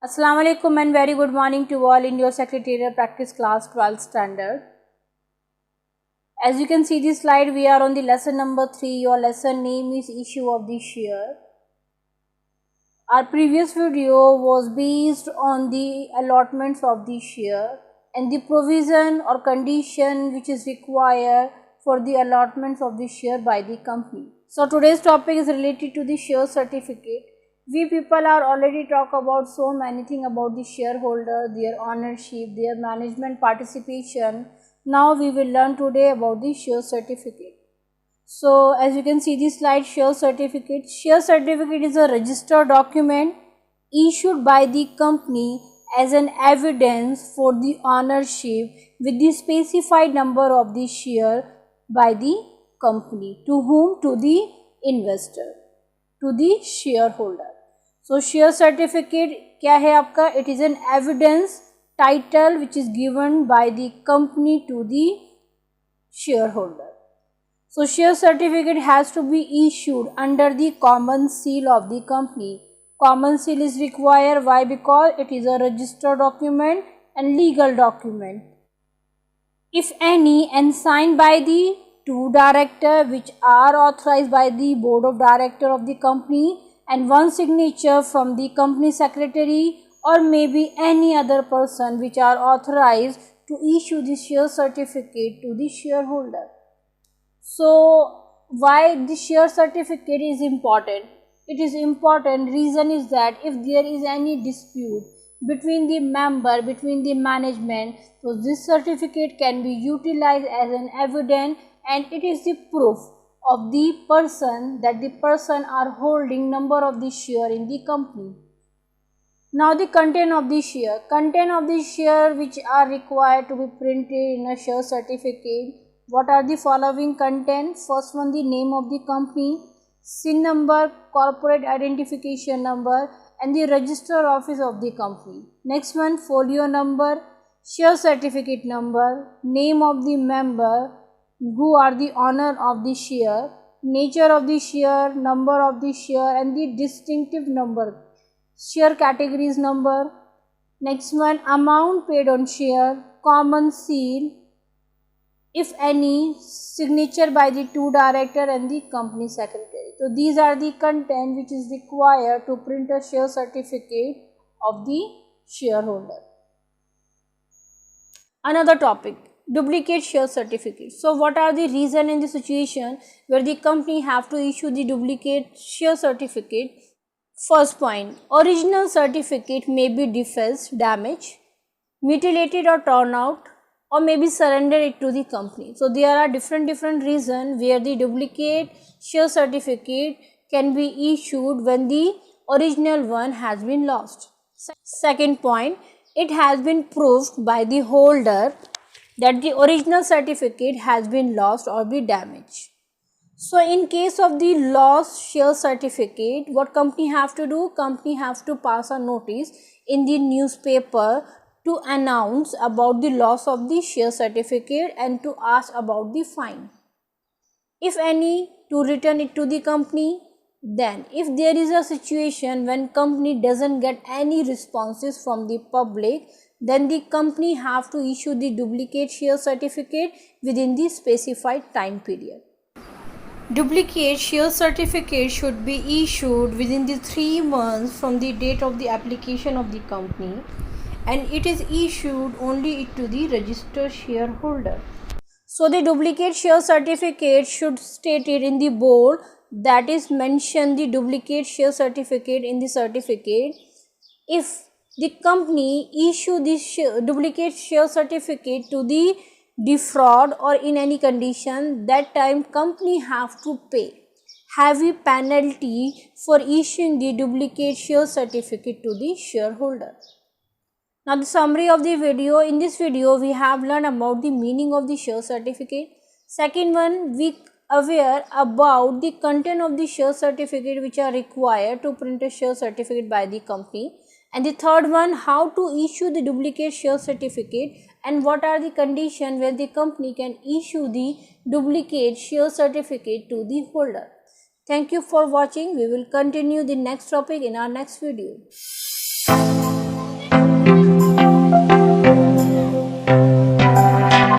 Assalamu alaikum and very good morning to all in your secretarial practice class 12th standard. As you can see this slide, we are on the lesson number 3. Your lesson name is issue of the share. Our previous video was based on the allotments of the share and the provision or condition which is required for the allotments of the share by the company. So today's topic is related to the share certificate. We people are already talk about so many things about the shareholder, their ownership, their management participation. Now we will learn today about the share certificate. So as you can see this slide, share certificate. Share certificate is a registered document issued by the company as an evidence for the ownership with the specified number of the share by the company. To whom? To the investor, to the shareholder. So share certificate क्या है आपका? It is an evidence title which is given by the company to the shareholder. So share certificate has to be issued under the common seal of the company. Common seal is required. Why? Because it is a registered document and legal document. If any, and signed by the two directors which are authorized by the board of directors of the company, and one signature from the company secretary or maybe any other person which are authorized to issue the share certificate to the shareholder. So why the share certificate is important? It is important reason is that if there is any dispute between the member, between the management, so this certificate can be utilized as an evidence and it is the proof of the person that the person are holding number of the share in the company. Now the content of the share. Content of the share which are required to be printed in a share certificate. What are the following content? First one, the name of the company, SIN number, corporate identification number and the register office of the company. Next one, folio number, share certificate number, name of the member, who are the owner of the share, nature of the share, number of the share and the distinctive number, share categories number. Next one, amount paid on share, common seal, if any, signature by the two director and the company secretary. So these are the content which is required to print a share certificate of the shareholder. Another topic, duplicate share certificate. So what are the reason in the situation where the company have to issue the duplicate share certificate? First point, original certificate may be defaced, damaged, mutilated or torn out, or maybe surrender it to the company. So there are different reasons where the duplicate share certificate can be issued when the original one has been lost. Second point, it has been proved by the holder that the original certificate has been lost or be damaged. So in case of the lost share certificate, what company have to do? Company have to pass a notice in the newspaper to announce about the loss of the share certificate and to ask about the fine, if any, to return it to the company. Then if there is a situation when company doesn't get any responses from the public, then the company have to issue the duplicate share certificate within the specified time period. Duplicate share certificate should be issued within the 3 months from the date of the application of the company, and it is issued only to the registered shareholder. So the duplicate share certificate should state it in the bold, that is mention the duplicate share certificate in the certificate. If the company issue this duplicate share certificate to the defraud or in any condition, that time company have to pay heavy penalty for issuing the duplicate share certificate to the shareholder. Now the summary of the video. In this video we have learned about the meaning of the share certificate. Second one, we aware about the content of the share certificate which are required to print a share certificate by the company. And the third one, how to issue the duplicate share certificate and what are the conditions where the company can issue the duplicate share certificate to the holder. Thank you for watching. We will continue the next topic in our next video.